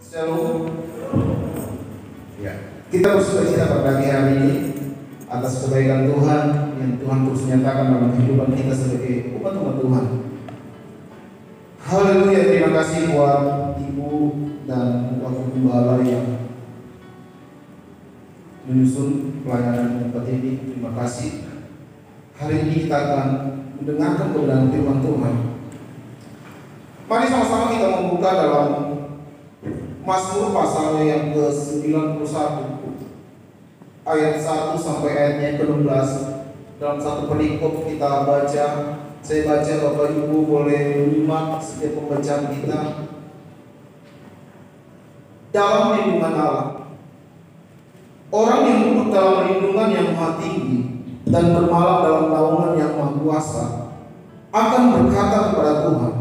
Shalom. Ya, kita bersukacita pada pagi hari ini atas kebaikan Tuhan yang Tuhan terus nyatakan dalam kehidupan kita sebagai umat-umat Tuhan. Haleluya, terima kasih buat Ibu dan Wakil Gembala yang menyusun pelayanan tempat ini. Terima kasih. Hari ini kita akan mendengarkan kebenaran firman Tuhan. Mari sama-sama kita membuka dalam Mazmur pasalnya yang ke-91 ayat 1 sampai ayatnya ke-16. Dalam satu perikop kita baca. Saya baca, Bapak Ibu boleh menyimak setiap pembacaan kita. Dalam lindungan Allah, orang yang duduk dalam lindungan yang Maha Tinggi dan bermalam dalam naungan yang Maha Kuasa akan berkata kepada Tuhan,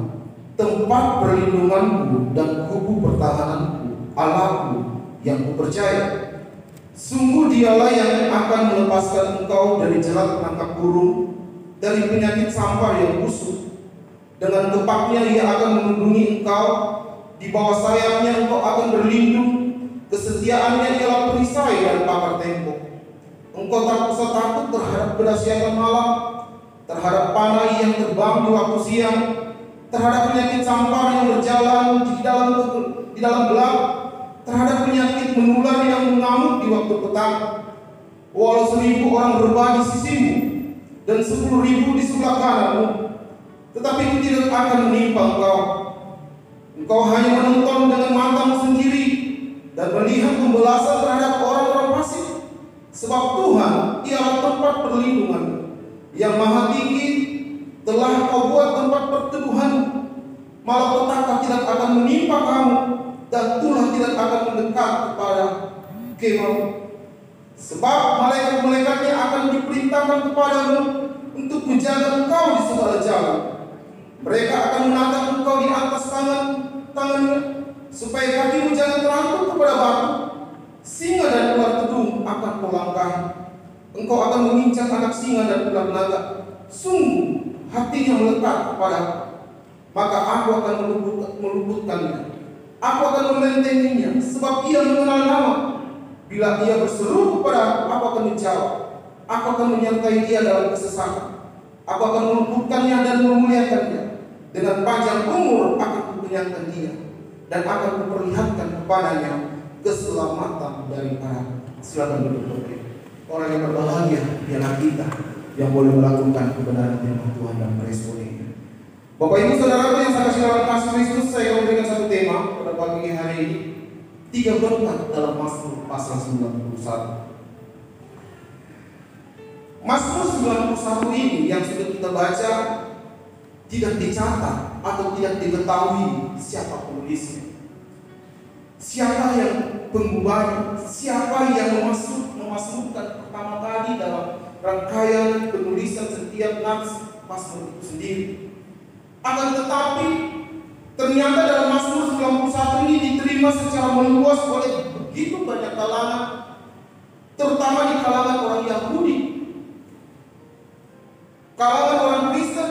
tempat perlindunganku dan kubu pertahananku, Allahku yang kupercaya. Sungguh dialah yang akan melepaskan engkau dari jerat penangkap burung, dari penyakit sampar yang busuk. Dengan tepaknya ia akan melindungi engkau, di bawah sayapnya engkau akan berlindung. Kesetiaannya ialah perisai dan pagar tembok. Engkau tak usah takut terhadap kedahsyatan malam, terhadap panah yang terbang di waktu siang, terhadap penyakit sampar yang berjalan di dalam gelap, terhadap penyakit menular yang mengamuk di waktu petang. Walau 1000 orang berbaring di sisimu dan 10.000 di sebelah kananmu, tetapi itu tidak akan menimpa engkau. Engkau hanya menonton dengan matamu sendiri dan melihat pembalasan terhadap orang-orang fasik. Sebab Tuhan ialah tempat perlindungan yang Maha Tinggi, telah kau buat tempat perteduhan. Malapetaka tidak akan menimpa kamu, dan tulah tidak akan mendekat kepada kemahmu. Sebab malaikat-malaikatnya akan diperintahkan kepadamu untuk menjaga engkau di segala jalan. Mereka akan menatang engkau di atas tangannya, supaya kakimu jangan terangkut kepada batu. Singa dan ular kedung akan kau langkahi. Engkau akan menginjak anak singa dan ular naga. Sungguh hatinya melekat kepada aku, maka aku akan meluputkannya. Aku akan membentenginya, sebab ia mengenal nama. Bila ia berseru kepada aku akan menjawab. Aku akan menyertai dia dalam kesesakan. Aku akan meluputkannya dan memuliakannya. Dengan panjang umur akan kukenyangkan dia, dan akan kuperlihatkan kepadanya keselamatan daripada. Silakan duduk Bapak. Orang yang berbahagia ialah kita yang boleh melakukan kebenaran firman Tuhan dan meresponinya. Bapak Ibu Saudara yang saya kasih dalam kasih Kristus, saya memberikan satu tema pada pagi hari ini. 3 berkat dalam Mazmur pasal 91. Mazmur 91 ini yang sudah kita baca tidak dicatat atau tidak diketahui siapa penulisnya, siapa yang penggubahnya, siapa yang memasukkan pertama kali dalam rangkaian penulisan setiap nats Mazmur itu sendiri. Akan tetapi ternyata dalam Mazmur 91 ini diterima secara meluas oleh begitu banyak kalangan, terutama di kalangan orang Yahudi, kalangan orang Kristen,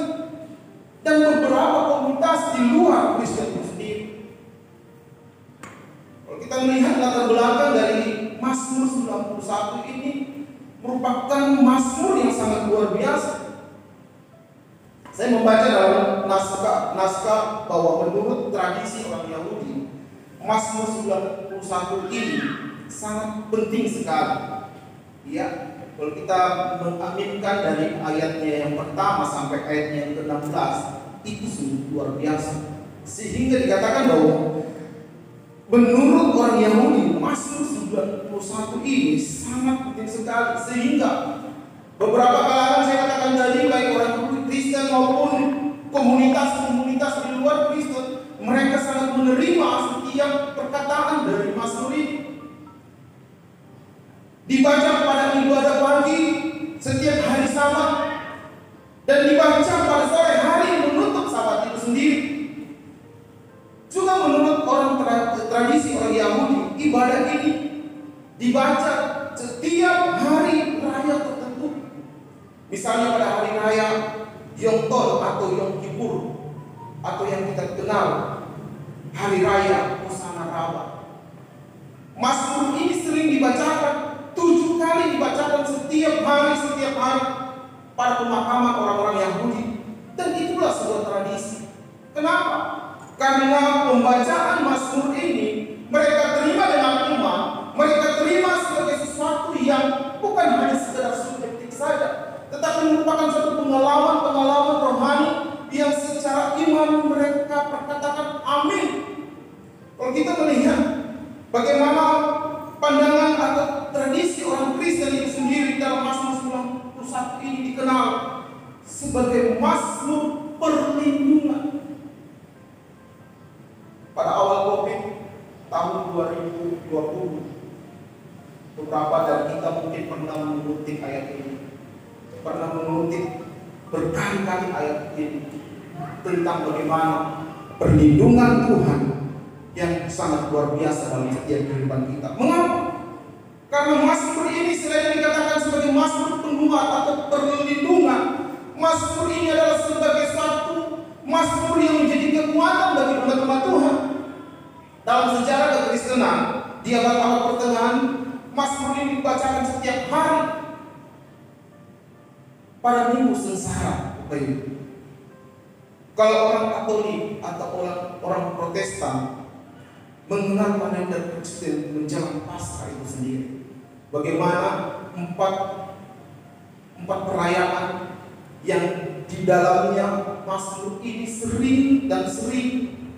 dan beberapa komunitas di luar Kristen itu sendiri. Kalau kita melihat latar belakang dari Mazmur 91 ini, merupakan Mazmur yang sangat luar biasa. Saya membaca dalam naskah bahwa menurut tradisi orang Yahudi, Mazmur 91 ini sangat penting sekali. Ya, kalau kita mengaminkan dari ayatnya yang pertama sampai ayatnya yang ke-16, itu sungguh luar biasa. Sehingga dikatakan bahwa menurut orang Yahudi, Mazmur 91 ini sangat penting sekali. Sehingga beberapa kalangan, saya katakan tadi, baik orang Kristen maupun komunitas-komunitas di luar Kristen, mereka sangat menerima setiap perkataan dari Mazmur ini. Dibaca pada ibadah pagi setiap hari Sabat, dan dibaca pada sore hari menutup Sabat itu sendiri. Juga menurut orang tradisi orang Yahudi, ibadah ini dibaca setiap hari raya tertentu. Misalnya pada hari raya Yom Tov atau Yom Kippur, atau yang kita kenal hari raya Hosana Rabbah. Mazmur ini sering dibacakan, 7 kali dibacakan setiap hari pada pemakaman orang-orang Yahudi. Dan itulah sebuah tradisi. Kenapa? Karena pembacaan Mazmur ini mereka terima dengan iman, mereka terima sebagai sesuatu yang bukan hanya sekedar subjektif saja, tetapi merupakan suatu pengalaman rohani yang secara iman mereka perkatakan amin. Kalau kita melihat bagaimana pandangan atau tradisi orang Kristen itu sendiri dalam Mazmur 91 ini dikenal sebagai Mazmur perlindungan. Pada awal Covid tahun 2020, beberapa dari kita mungkin pernah mengutip ayat ini, berkali-kali ayat ini tentang bagaimana perlindungan Tuhan yang sangat luar biasa dalam setiap kehidupan kita. Mengapa? Karena Mazmur ini selain dikatakan sebagai Mazmur penguat atau perlindungan, Mazmur ini adalah sebagai satu Mazmur yang menjadi kekuatan bagi umat Tuhan. Dalam sejarah kekristenan di abad-abad pertengahan, Mazmur ini dibacakan setiap hari pada minggu sengsara. Kalau orang Katolik atau orang Protestan mengenal kalender Kristen menjelang Paskah itu sendiri, bagaimana empat perayaan yang di dalamnya Mazmur ini sering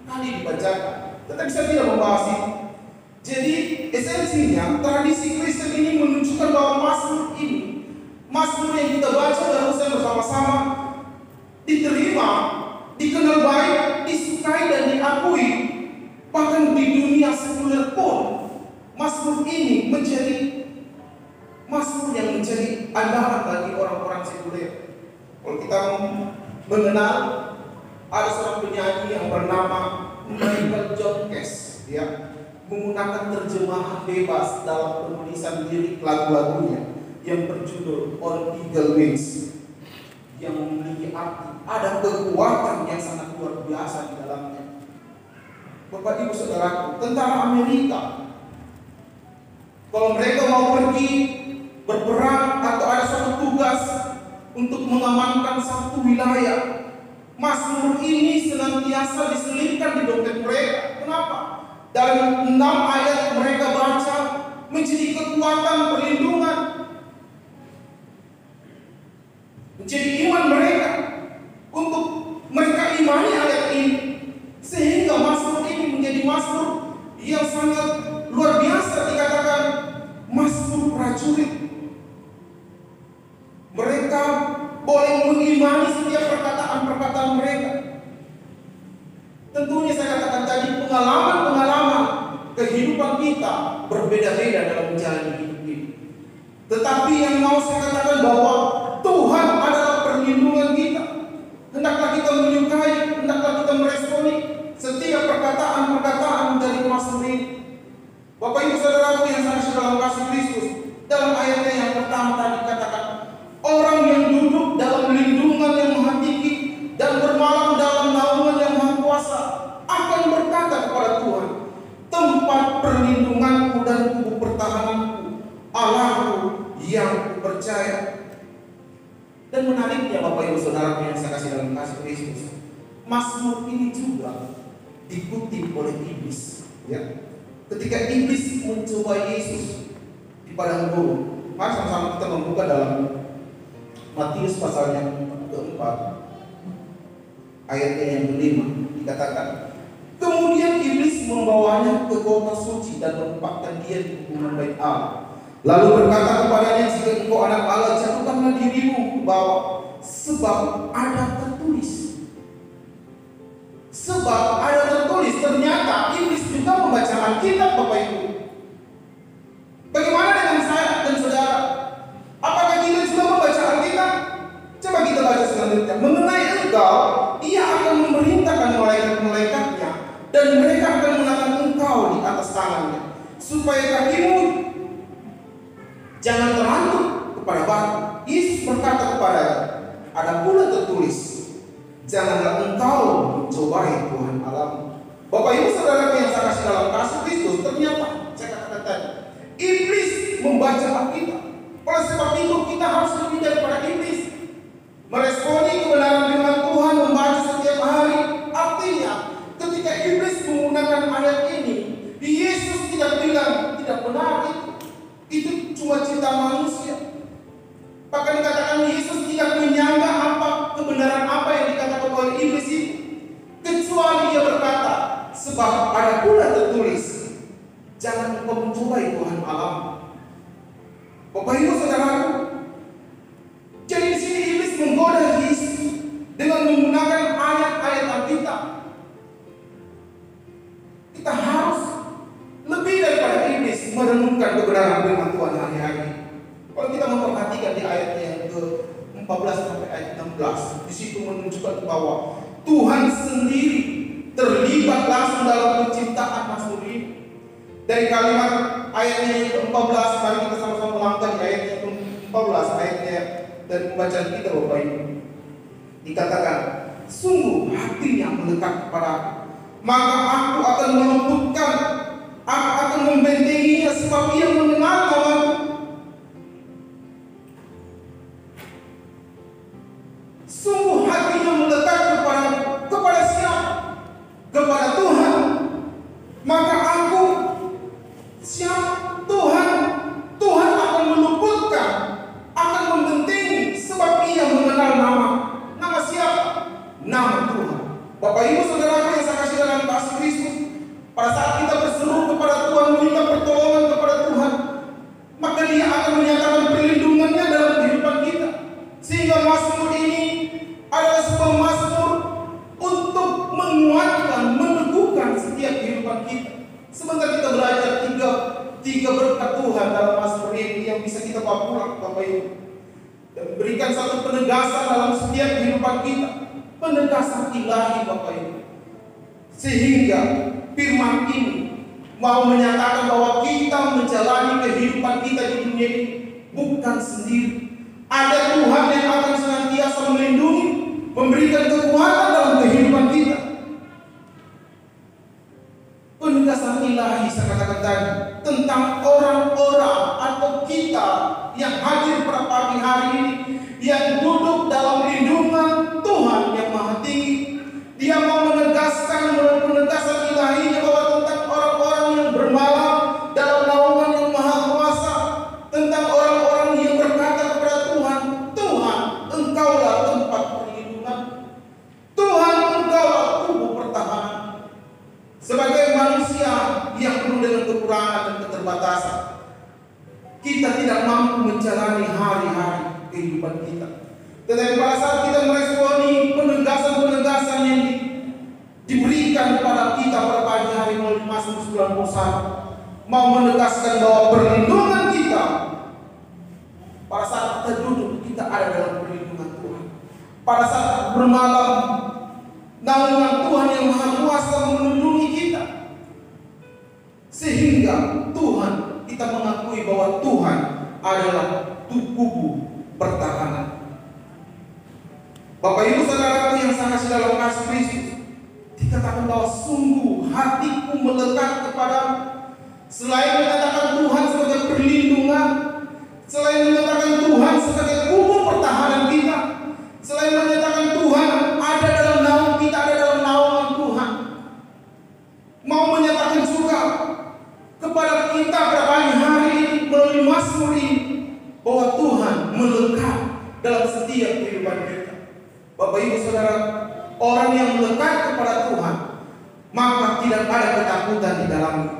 kali dibacakan. Tetapi saya tidak membahas itu. Jadi esensinya tradisi Kristen ini menunjukkan bahwa Mazmur yang kita baca dan bersama-sama diterima, dikenal baik, disukai dan diakui. Bahkan di dunia sekuler pun Mazmur ini menjadi Mazmur yang menjadi andalan bagi orang-orang sekuler. Kalau kita mengenal ada seorang penyanyi yang bernama Michael John Cash, ya, menggunakan terjemahan bebas dalam penulisan lirik lagu-lagunya yang berjudul On Eagle Wings, yang memiliki arti ada kekuatan yang sangat luar biasa di dalamnya. Bapak Ibu Saudaraku, tentara Amerika kalau mereka mau pergi berperang atau ada suatu tugas untuk mengamankan satu wilayah, Mazmur ini senantiasa diselipkan di dompet mereka. Kenapa? Dalam 6 ayat mereka baca menjadi kekuatan perlindungan, menjadi iman mereka untuk mereka imani ayat ini, sehingga Mazmur ini menjadi Mazmur yang sangat luar biasa, dikatakan Mazmur prajurit. Mereka boleh mengimani setiap perkataan mereka. Tentunya saya katakan tadi, pengalaman kehidupan kita berbeda-beda dalam menjalani hidup ini. Tetapi yang mau saya katakan bahwa Tuhan adalah perlindungan kita. Hendaklah kita menyukai, hendaklah kita meresponi setiap perkataan dari Mazmur ini. Bapak Ibu Saudaraku yang sangat dalam kasih Kristus, dalam ayatnya yang pertama tadi katakan, orang yang duduk dalam lindungan yang Maha Tinggi dan bermalam dalam naungan yang Maha Kuasa akan berkata kepada Tuhan, tempat perlindunganku dan kubu pertahananku, Allahku yang kupercaya. Dan menariknya Bapak Ibu Saudara yang saya kasih dalam kasih Kristus, Mazmur ini juga dikutip oleh iblis, ya. Ketika iblis mencoba Yesus di padang gurun, mari sama-sama kita membuka dalam Matius pasal yang keempat, ayatnya yang kelima, dikatakan, kemudian iblis membawanya ke kota suci dan menempatkan dia di hubungan bait Allah. Lalu berkata kepadanya, jika engkau anak Allah, jatuhkanlah dirimu ke bawah, sebab ada tertulis. Sebab ada tertulis. Ternyata iblis juga membaca Alkitab, Bapak Ibu. Bagaimana dengan saya dan saudara? Apakah kita juga membaca Alkitab? Coba kita baca selanjutnya. Mengenai engkau, ia akan memerintahkan malaikat-malaikatnya, dan mereka akan mengangkat engkau di atas tangannya, supaya kakimu jangan terlantuk kepada batu. Yesus berkata kepadanya, ada pula tertulis, janganlah engkau mencobai Tuhan Allahmu. Bapak Ibu Saudara yang saya kasih dalam kasih Kristus, ternyata saya katakan tadi, iblis membaca Alkitab. Oleh sebab itu kita harus lebih daripada iblis, meresponi kebenaran firman Tuhan, membaca setiap hari. Artinya ketika iblis menggunakan ayat ini, Yesus tidak bilang tidak benar itu cuma cinta manusia. Bahkan dikatakan Yesus tidak menyangka kebenaran apa yang dikatakan oleh iblis itu, kecuali dia berkata, sebab ada pula tertulis, jangan engkau mencuri Tuhan Allah. Bapak Ibu Saudara, jadi di sini iblis menggoda Yesus dengan menggunakan ayat-ayat Alkitab. Kita harus lebih daripada iblis merenungkan kebenaran firman Tuhan hari-hari. Kalau kita memperhatikan di ayat yang ke-14 sampai ayat 16, di situ menunjukkan bahwa Tuhan sendiri terlibat langsung dalam penciptaan makhluk ini. Dari kalimat ayatnya yang ke-14, mari kita sama-sama melangkah di ayat yang ke-14, ayatnya dari pembacaan kita Bapak Ibu. Dikatakan, sungguh hatinya melekat kepada aku, maka aku akan melembutkan, aku akan membentenginya, sebab ia mengenal namaku. Sungguh hatinya melekat kepada siapa? Kepada Tuhan. Maka aku, siapa? Tuhan akan meluputkan, akan membentengi, sebab ia mengenal nama siapa? Nama Tuhan. Bapak Ibu Saudara yang saya kasih dalam kasih Kristus, pada saat kita berseru kepada Tuhan, meminta pertolongan kepada Tuhan, maka Dia akan menyatakan perlindungannya dalam kehidupan kita. Sehingga mazmur ini adalah sebuah mazmur untuk menguatkan, meneguhkan setiap kehidupan kita. Sebentar kita belajar tiga berkat Tuhan dalam mazmur ini yang bisa kita bawa pulang Bapak Ibu, dan berikan satu penegasan dalam setiap kehidupan kita, penegasan ilahi Bapak Ibu, sehingga firman ini mau menyatakan bahwa kita menjalani kehidupan kita di dunia ini bukan sendiri. Ada Tuhan yang akan senantiasa melindungi, memberikan kekuatan dalam kehidupan kita. Penegasan ilahi saya katakan tadi tentang orang-orang atau kita yang hadir pada pagi hari ini, yang duduk dalam lindungan Tuhan yang Maha Tinggi. Dia mau menegaskan penegasan ilahinya bahwa tentang orang-orang yang bermalam dalam naungan yang Maha Kuasa, tentang orang-orang yang berkata kepada Tuhan, Tuhan, Engkaulah tempat perlindungan, Tuhan, Engkaulah tubuh pertahanan. Sebagai manusia yang penuh dengan kekurangan dan keterbatasan, kita tidak mampu menjalani hari-hari kehidupan kita. Tetapi pada saat kita meresponi penegasan-penegasan yang diberikan kepada kita pada pagi hari melalui Mazmur 91, mau menegaskan bahwa perlindungan kita pada saat kita duduk, kita ada dalam perlindungan Tuhan. Pada saat bermalam, naungan Tuhan yang Maha Kuasa melindungi kita, sehingga Tuhan, kita mengakui bahwa Tuhan adalah tubuh pertahanan. Bapak Ibu Saudaraku yang saya kasih dalam kasih Kristus, dikatakan bahwa sungguh hatiku melekat kepadamu. Selain menyatakan Tuhan sebagai perlindungan, selain menyatakan Tuhan sebagai tubuh pertahanan kita, selain menyatakan Tuhan ada dalam naungan kita, ada dalam naungan Tuhan, mau menyatakan juga kepada kita pada pagi hari ini melalui mazmur ini bahwa Tuhan melekat dalam setiap kehidupan kita. Bapak Ibu Saudara, orang yang melekat kepada Tuhan, maka tidak ada ketakutan di dalamnya.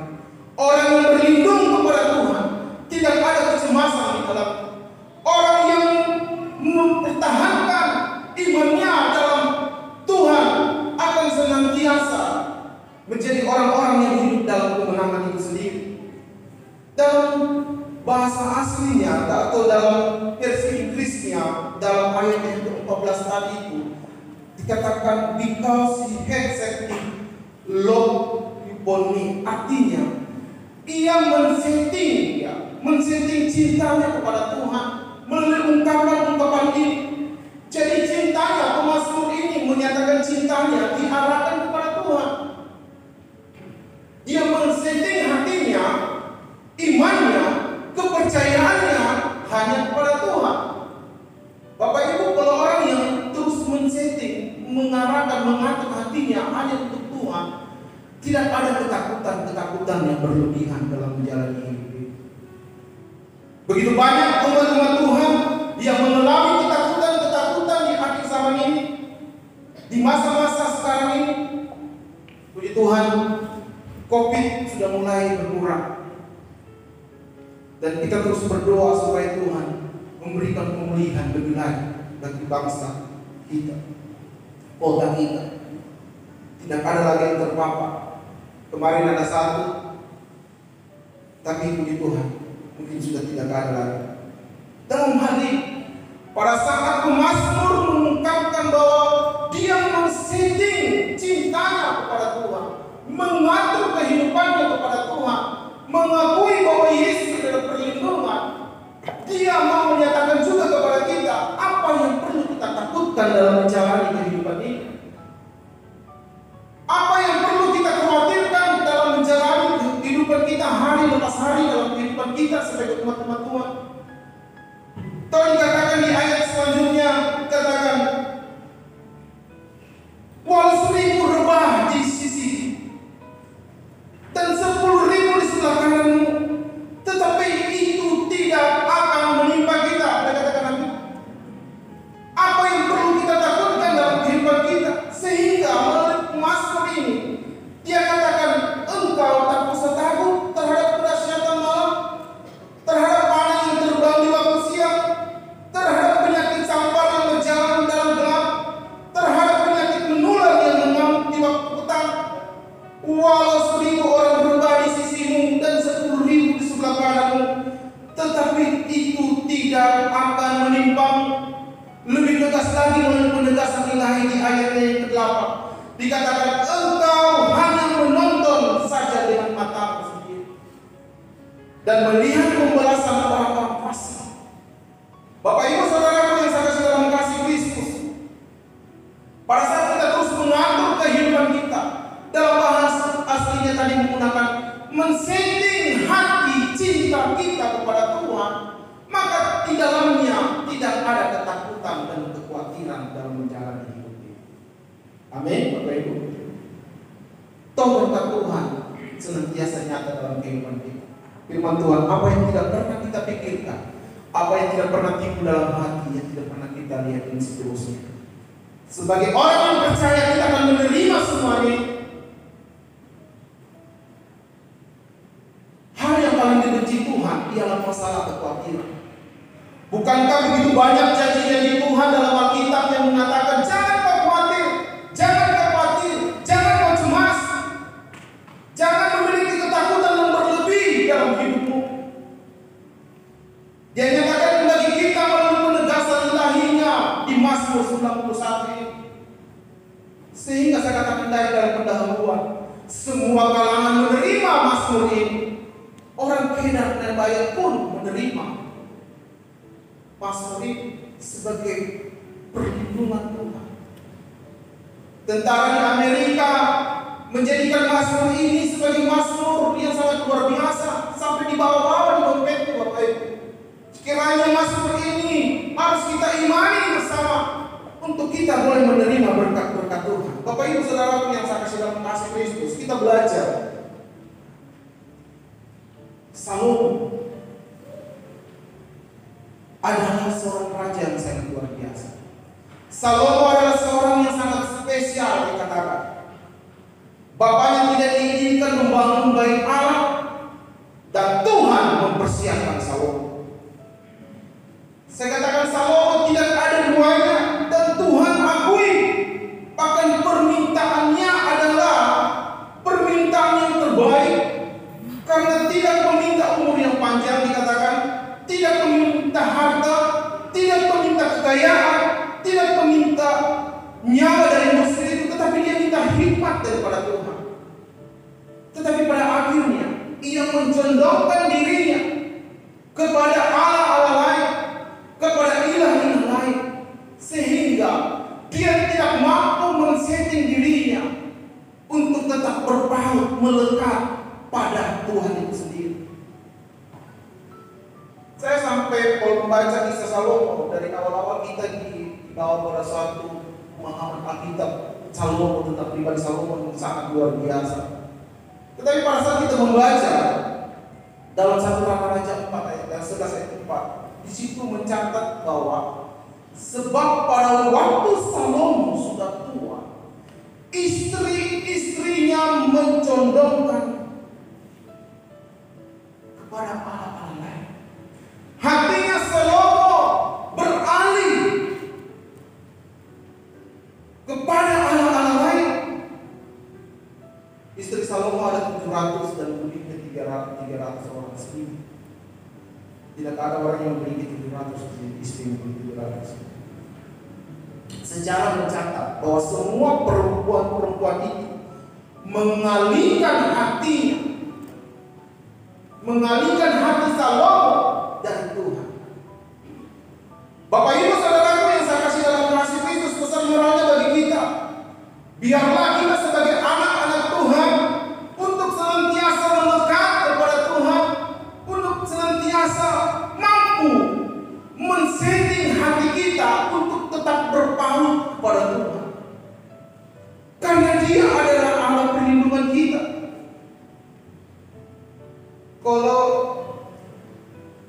Orang yang berlindung kepada Tuhan, tidak ada kecemasan di dalamnya. Orang yang mempertahankan imannya dalam Tuhan akan senantiasa menjadi orang-orang yang hidup dalam kemenangan itu sendiri. Dalam bahasa aslinya atau dalam versi Inggrisnya, dalam ayat yang ke-14 tadi itu dikatakan because he had set love upon me, artinya ia men-setting cintanya kepada Tuhan melalui ungkapan-ungkapan ini. Jadi cintanya, pemazmur ini menyatakan cintanya diarahkan kepada Tuhan. Dia men-setting hatinya, Tidak ada ketakutan yang berlebihan dalam menjalani hidup ini. Begitu banyak umat-umat Tuhan yang mengalami ketakutan di akhir zaman ini, di masa-masa sekarang ini. Puji Tuhan, COVID sudah mulai berkurang. Dan kita terus berdoa supaya Tuhan memberikan pemulihan lebih lagi bagi bangsa kita, kota kita. Tidak ada lagi yang terpapar. Kemarin ada satu, tapi puji Tuhan, mungkin sudah tidak ada lagi. Dalam hal ini, pada saat pemazmur mengungkapkan bahwa dia men-setting cintanya kepada Tuhan, mengatur kehidupannya kepada Tuhan, mengakui bahwa Yesus adalah perlindungan, dia mau menyatakan juga kepada kita apa yang perlu kita takutkan dalam menjalani kehidupan ini. Apa yang perlu kita khawatirkan dalam menjalani kehidupan kita hari lepas hari dalam kehidupan kita sebagai umat-umat Tuhan. Tahu dikatakan di ayat selanjutnya, katakan, walau 1000 rebah di sisi dan 10.000 di sebelah kananmu, tetapi itu tidak akan menimpa kita. Ada katakan nanti. Apa yang perlu kita takutkan dalam kehidupan kita, sehingga melalui pemazmur ini dia katakan, engkau tak usah takut terhadap kedahsyatan malam, terhadap panah yang terbang di waktu siang, terhadap penyakit sampar yang berjalan dalam gelap, terhadap penyakit menular yang mengamuk di waktu petang. Walau 1000 orang berubah di sisimu dan 10.000 di sebelah kananmu, tetapi itu tidak akan menimpamu. Lebih tegas lagi melalui penegasan ilahi di ayatnya yang ke-8, dikatakan, engkau hanya menonton saja dengan matamu sendiri dan melihat pembalasan orang-orang fasik. Bapak Ibu Saudara yang saya kasih dalam kasih Kristus, pada saat kita terus mengatur kehidupan kita, dalam bahasa aslinya tadi menggunakan men-setting hati cinta kita kepada Tuhan, maka di dalamnya tidak ada ketakutan dan kekhawatiran dalam menjalani hidup ini. Amin, Bapak Ibu. Toh berkat Tuhan senantiasa nyata dalam kehidupan kita. Firman Tuhan, apa yang tidak pernah kita pikirkan, apa yang tidak pernah timbul dalam hati, yang tidak pernah kita lihat, dan seterusnya. Sebagai orang yang percaya, kita akan menerima semuanya. Hal yang paling dibenci Tuhan ialah masalah kekhawatiran. Bukankah begitu banyak janji-janji Tuhan dalam Alkitab yang mengatakan, jangan kau khawatir, jangan kau khawatir, jangan kau cemas, jangan memiliki ketakutan yang berlebih dalam hidupmu. Dia nyatakan bagi kita melalui penegasan ilahinya di Mazmur 91 ini. Sehingga saya katakan tadi dalam pendahuluan, semua kalangan menerima Mazmur ini. Orang kena dan bayar pun menerima Mazmur ini sebagai perlindungan Tuhan. Tentara di Amerika menjadikan Mazmur ini sebagai Mazmur yang sangat luar biasa, sampai dibawa-bawa di dompetnya, Bapak Ibu. Kiranya Mazmur ini harus kita imani bersama untuk kita boleh menerima berkat-berkat Tuhan. Bapak Ibu Saudara yang saya kasih dalam kasih Kristus, kita belajar. Salomo adalah seorang raja yang sangat luar biasa. Salomo adalah seorang yang sangat spesial dikatakan. Bapaknya tidak diizinkan membangun bait Allah dan Tuhan mempersiapkan Salomo. Saya katakan Salomo tidak ada duanya dan Tuhan akui. Bahkan permintaannya adalah permintaan yang terbaik. Karena tidak meminta umur yang panjang dikatakan, tidak meminta harta, tidak meminta kekayaan, tidak meminta nyawa dari musuh itu, tetapi dia minta hikmat daripada Tuhan. Tetapi pada akhirnya ia mencondongkan dirinya kepada Allah lain, kepada ilah-ilah lain, sehingga dia tidak mampu men-setting dirinya untuk tetap berpaut melekat pada Tuhan itu sendiri. Saya sampai kalau membaca kisah Salomo dari awal-awal kita dibawa pada suatu pemahaman Alkitab Salomo tentang pribadi Salomo yang sangat luar biasa. Tetapi pada saat kita membaca dalam 1 Raja 4 ayat 11 ayat 4, di situ mencatat bahwa sebab pada waktu Salomo sudah tua, istri-istrinya mencondongkan kepada Allah lain. Hatinya Salomo beralih kepada Allah lain. Istri Salomo ada 700 dan budiknya 300 orang istri. Tidak ada orang yang memiliki 700 istri, 700. Sejarah mencatat bahwa semua perempuan-perempuan itu mengalihkan hati Salomo dari Tuhan. Bapak Ibu saudaraku yang saya kasih dalam kasih Kristus, pesan moralnya bagi kita, biarlah kita sebagai anak-anak Tuhan untuk senantiasa melekat kepada Tuhan, untuk senantiasa mampu men-setting hati kita untuk tetap berpaut kepada Tuhan. Karena Dia adalah Allah perlindungan kita. Kalau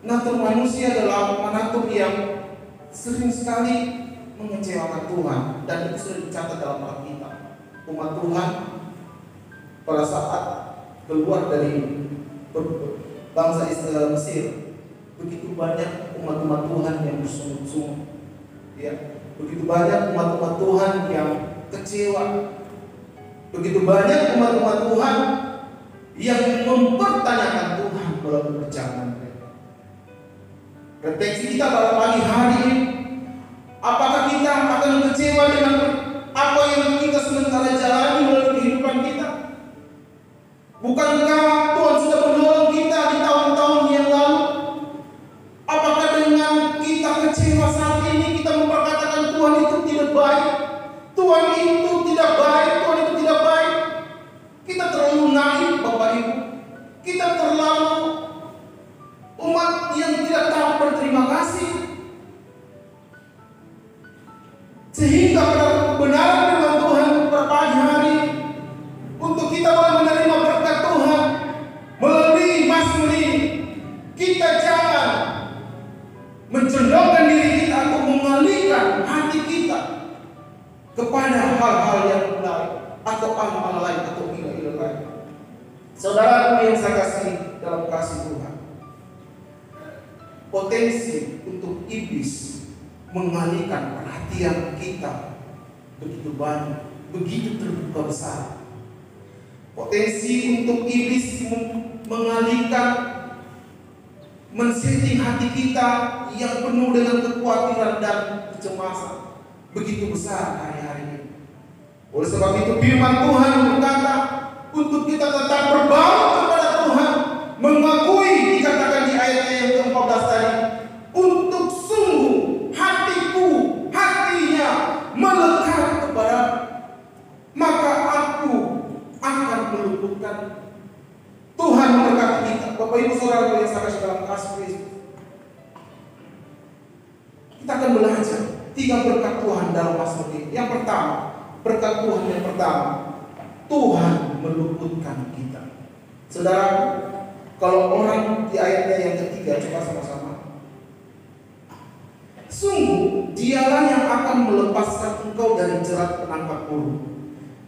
natur manusia adalah natur yang sering sekali mengecewakan Tuhan, dan itu sudah dicatat dalam Alkitab. Umat Tuhan pada saat keluar dari bangsa Israel Mesir, begitu banyak umat-umat Tuhan yang bersungut-sungut, ya. Begitu banyak umat-umat Tuhan yang kecewa, begitu banyak umat-umat Tuhan yang mempertanyakan Tuhan melalui perjalanan mereka. Refleksi kita pada pagi hari ini, apakah kita akan kecewa dengan apa yang kita sementara jalani melalui kehidupan kita? Bukankah Tuhan sudah menolong kita di tahun-tahun yang lalu? Apakah dengan kita kecewa saat ini kita memperkatakan Tuhan itu tidak baik, Tuhan itu tidak baik, Tuhan itu tidak baik? Kita terlalu naif, Bapak Ibu. Kita terlalu umat yang tidak tahu berterima kasih, sehingga kebenaran firman Tuhan pada pagi hari untuk kita boleh menerima berkat Tuhan melalui Mazmur ini, kita jangan mencondongkan diri kita untuk mengalihkan hati kita kepada hal-hal yang lain atau amal lain atau ilah-ilah lain. Saudaraku yang saya kasih dalam kasih Tuhan, potensi untuk iblis mengalihkan perhatian kita begitu banyak, begitu terbuka besar. Potensi untuk iblis mengalihkan, men-setting hati kita yang penuh dengan kekhawatiran dan kecemasan begitu besar hari-hari ini. Oleh sebab itu firman Tuhan berkata untuk kita tetap berbaur kepada Tuhan, mengakui, dikatakan di ayat yang ke-14 tadi, untuk sungguh hatinya melekat kepada, maka aku akan meluputkan. Tuhan memberkati kita. Bapak Ibu saudara yang saya kasih dalam kasih Kristus, kita akan belajar 3 berkat Tuhan dalam Mazmur ini. Yang pertama, berkat Tuhan yang pertama, Tuhan meluputkan kita. Saudara, kalau orang di ayatnya yang ketiga, coba sama-sama. Sungguh Dialah yang akan melepaskan engkau dari jerat penangkap burung,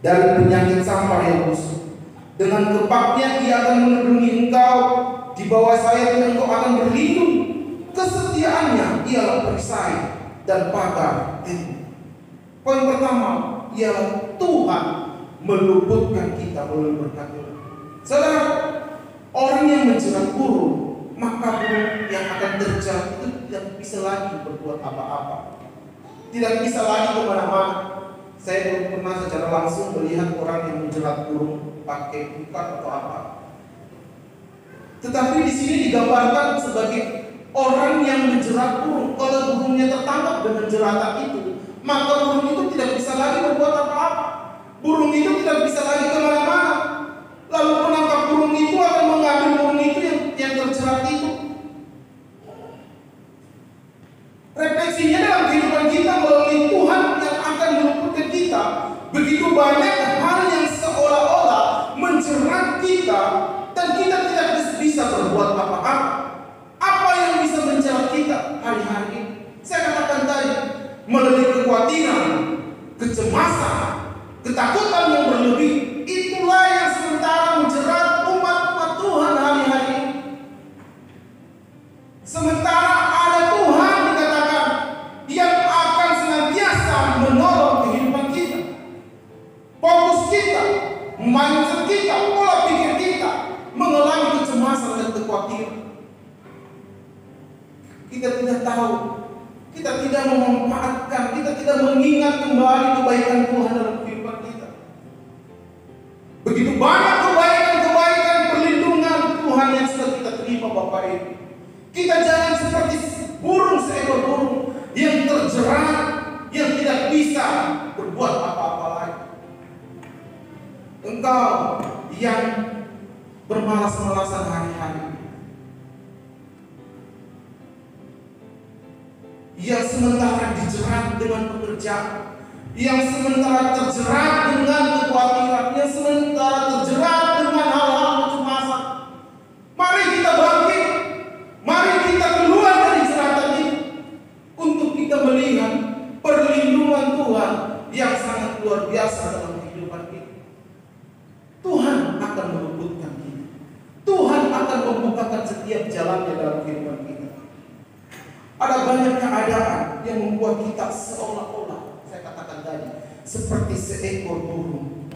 dari penyakit sampar yang busuk. Dengan kepaknya Ia akan melindungi engkau, di bawah sayapnya engkau akan berlindung. Kesetiaannya ialah perisai dan pagar. Poin pertama ialah Tuhan meluputkan kita melalui berkat Tuhan. Saudara, orang yang menjerat burung, maka burung yang akan terjerat itu tidak bisa lagi berbuat apa-apa, tidak bisa lagi kemana-mana. Saya belum pernah secara langsung melihat orang yang menjerat burung pakai ikat atau apa. Tetapi di sini digambarkan sebagai orang yang menjerat burung. Kalau burungnya tertangkap dengan jeratan itu, maka burung itu tidak bisa lagi berbuat apa-apa. Burung itu tidak bisa lagi kemana-mana. Lalu penangkap burung itu akan mengambil burung itu yang terjerat itu. Refleksinya dalam kehidupan kita melalui Tuhan yang akan meluputkan kita. Begitu banyak hal yang seolah-olah menjerat kita kita dan kita tidak bisa berbuat apa-apa. Apa yang bisa mencela kita hari-hari ini? Saya katakan tadi, melalui kekhawatiran, kecemasan, ketakutan yang berlebih, itulah yang sementara menjerat umat Tuhan hari-hari ini. Sementara ada Tuhan dikatakan yang akan senantiasa menolong kehidupan kita, fokus kita, mindset kita, pola pikir kita mengalami kecemasan dan kekhawatiran. Kita tidak tahu, kita tidak memanfaatkan, kita tidak mengingat kembali kebaikan Tuhan dalam kehidupan kita. Begitu banyak kebaikan-kebaikan perlindungan Tuhan yang sudah kita terima Bapak Ibu. Kita jangan seperti seekor burung yang terjerat, yang tidak bisa berbuat apa-apa lagi. Engkau yang bermalas-malasan hari-hari, yang sementara dijerat dengan pekerjaan, yang sementara terjerat dengan kekhawatiran, yang sementara terjerat dengan hal-hal kecemasan. Mari kita bangkit, mari kita keluar dari jeratan ini untuk kita melihat perlindungan Tuhan yang sangat luar biasa dalam kehidupan kita. Tuhan akan meluputkan kita, Tuhan akan membukakan setiap jalannya dalam kehidupan kita. Ada banyak keadaan yang membuat kita seolah-olah, saya katakan tadi, seperti seekor burung.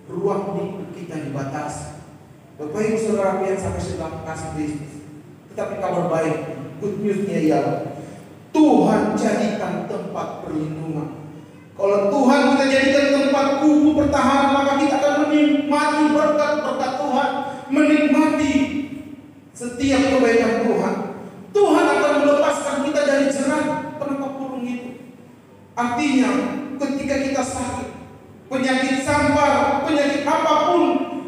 Ruang lingkup kita dibatasi. Bapak Ibu Saudara yang sampai sedang kasih Kristus. Tetapi kabar baik, good news-nya ialah Tuhan jadikan tempat perlindungan. Kalau Tuhan kita jadikan tempat kubu pertahanan, maka kita akan menikmati berkat-berkat Tuhan, menikmati setiap kebaikan Tuhan. Tuhan akan melepaskan kita dari jerat penangkap burung itu. Artinya ketika kita sakit, penyakit sampar, penyakit apapun,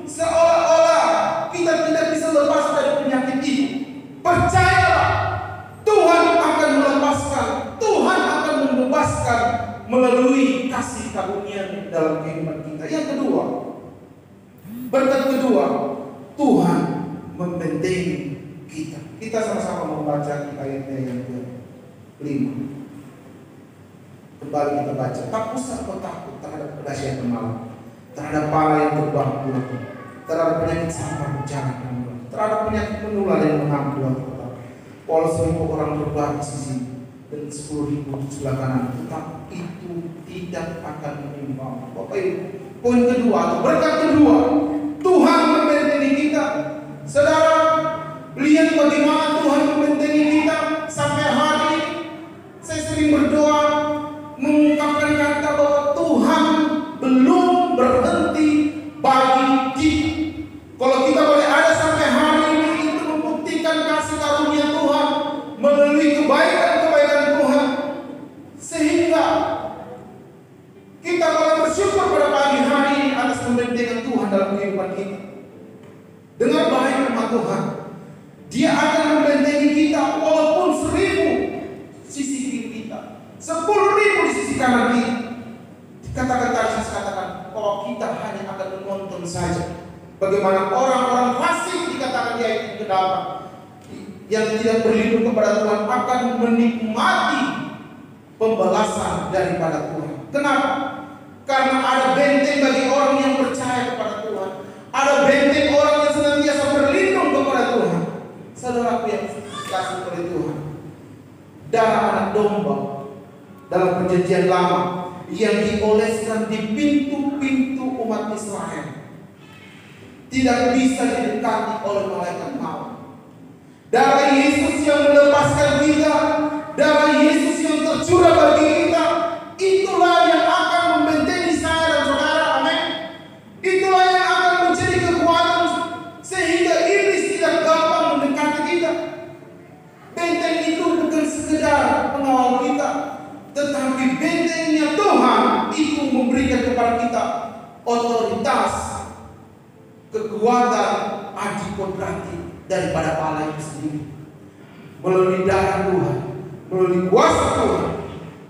seolah-olah kita tidak bisa lepas dari penyakit itu. Percayalah, Tuhan akan melepaskan, Tuhan akan membebaskan melalui kasih karunia dalam kehidupan kita. Yang kedua, berkat kedua, Tuhan membentengi kita. Kita sama-sama membaca ayatnya yang ke-5. Kembali kita baca. Tak usah kau takut terhadap kedahsyatan malam, terhadap bala yang terbang pulang, terhadap penyakit sampar berjalan, terhadap penyakit menular yang mengambil kota. Walau 1.000 orang berbaris di sini dan 10.000 di sebelah kanan, tetap itu tidak akan menimpa. Bapak Ibu, poin kedua, berkat kedua, Tuhan membentengi kita. Saudara, lihat bagaimana Tuhan membentengi kita sampai hari ini. Saya sering berdoa mengungkapkan kata bahwa Tuhan belum berhenti bagi kita. Kalau kita boleh ada sampai hari ini, itu membuktikan kasih karunia Tuhan melalui kebaikan-kebaikan Tuhan, sehingga kita boleh bersyukur pada pagi hari ini atas pembentengan Tuhan dalam kehidupan kita. Dengan baik rumah Tuhan, Dia akan membentengi kita walaupun 1.000 sisi kiri kita, 10.000 di sisi kanan kita. Kata-kata saya katakan bahwa kita hanya akan menonton saja. Bagaimana orang-orang fasik dikatakan di ayat ke-8 yang tidak berlindung kepada Tuhan akan menikmati pembalasan daripada Tuhan. Kenapa? Karena ada benteng bagi orang yang percaya kepada Tuhan. Ada benteng orang yang senantiasa berlindung kepada Tuhan. Saudaraku yang dikasihi oleh Tuhan, darah anak domba dalam perjanjian lama yang dioleskan di pintu-pintu umat Israel tidak bisa didekati oleh malaikat maut. Darah Yesus yang melepaskan kita, darah Yesus yang tercurah bagi kita, itulah yang akan membentengi saya dan saudara. Amin. Itulah yang akan menjadi kekuatan sehingga iblis tidak gampang mendekati kita. Benteng itu bukan sekedar pengawal kita, tetapi bentengnya Tuhan itu memberikan kepada kita otoritas, kekuatan, adikodrati daripada Allah itu sendiri. Melalui darah Tuhan, melalui kuasa Tuhan,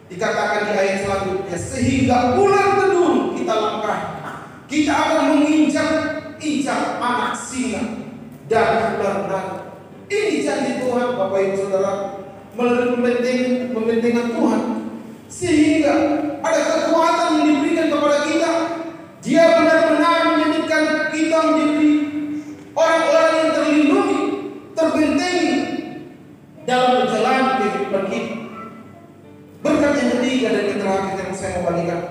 dikatakan di ayat selanjutnya, sehingga ular kedung kita langkah, kita akan menginjak jejak anak singa dan ular naga. Ini janji Tuhan, Bapak Ibu Saudara, melalui pembentengan Tuhan, sehingga ada kekuatan yang diberikan kepada kita. Dia benar-benar menjadikan kita menjadi orang-orang yang terlindungi, terbentengi dalam perjalanan kehidupan kita. Berkat yang ketiga dan yang terakhir yang saya mau bagikan,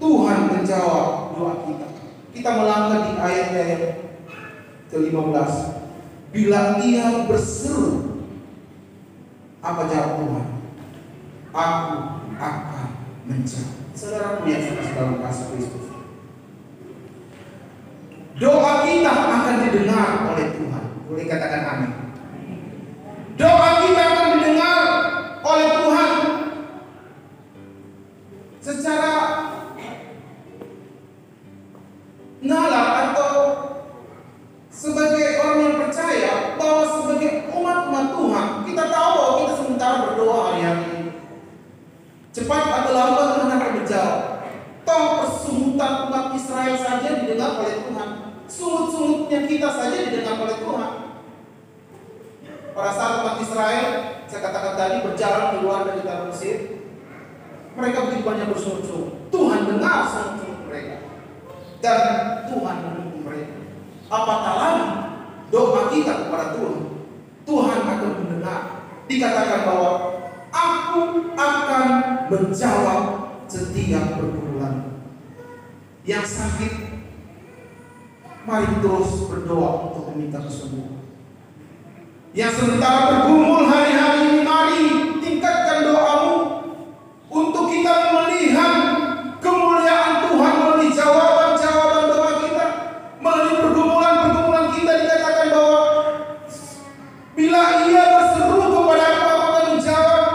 Tuhan menjawab doa kita. Kita melangkah di ayatnya yang ke-15. Bila ia berseru, apa jawab Tuhan? Aku akan menjawab. Saudara punya dalam kasih Kristus, doa kita akan didengar oleh Tuhan. Boleh katakan amin. Doa kita akan didengar oleh Tuhan secara nalar, atau sebagai orang yang percaya bahwa sebagai umat Tuhan, kita tahu bahwa kita sementara berdoa hari-hari ini, cepat atau lambat Tuhan akan menjawab. Toh persungutan umat Israel saja didengar oleh Tuhan, sungut-sungutnya kita saja didengar oleh Tuhan. Pada saat umat Israel, saya katakan tadi, berjalan keluar dari tanah Mesir, mereka begitu banyak bersungut-sungut. Tuhan dengar sungut-sungut mereka dan Tuhan mendukung mereka. Apatah lagi doa kita kepada Tuhan, Tuhan akan mendengar. Dikatakan bahwa aku akan menjawab setiap pergumulan. Yang sakit, mari terus berdoa untuk meminta kesembuhan. Yang sementara bergumul hari-hari ini, mari tingkatkan doamu untuk kita melihat kemuliaan Tuhan melalui jawaban-jawaban doa kita, melalui pergumulan-pergumulan kita. Dikatakan bahwa bila ia berseru kepada aku akan menjawab.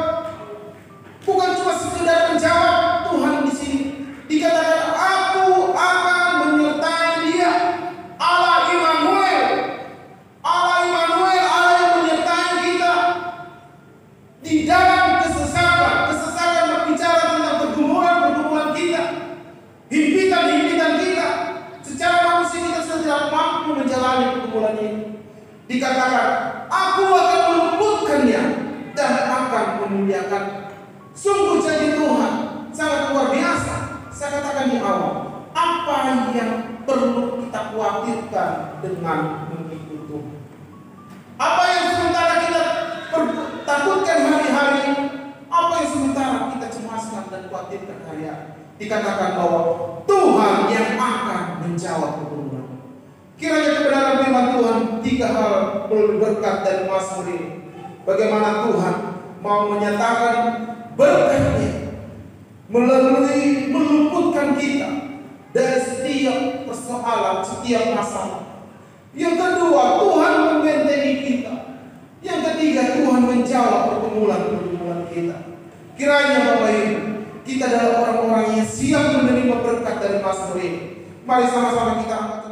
Bukan cuma sekedar menjawab, Tuhan di sini dikatakan aku akan menyertai dia. Allah Immanuel, Allah Immanuel, Allah yang menyertai kita di dalam kesesatan berbicara tentang pergumulan kita, himpitan kita. Secara manusia kita tidak mampu menjalani pergumulan ini. Dikatakan aku akan meluputkannya dan akan memuliakan. Sungguh janji Tuhan sangat luar biasa. Saya katakan di awal, apa yang perlu kita khawatirkan dengan mengikut Tuhan? Apa yang sementara kita takutkan hari-hari ini? Apa yang sementara kita cemaskan dan khawatirkan hari-hari? Dikatakan bahwa Tuhan yang akan menjawab pergumulan. Kiranya kebenaran firman Tuhan, 3 hal melalui berkat dan Mazmur ini. Bagaimana Tuhan mau menyatakan berkat-Nya melalui meluputkan kita dari setiap persoalan, setiap masalah. Yang kedua, Tuhan membentengi kita. Yang ketiga, Tuhan menjawab pergumulan kita. Kiranya Bapak Ibu, kita adalah orang-orang yang siap menerima berkat dari Mazmur ini. Mari sama-sama kita angkat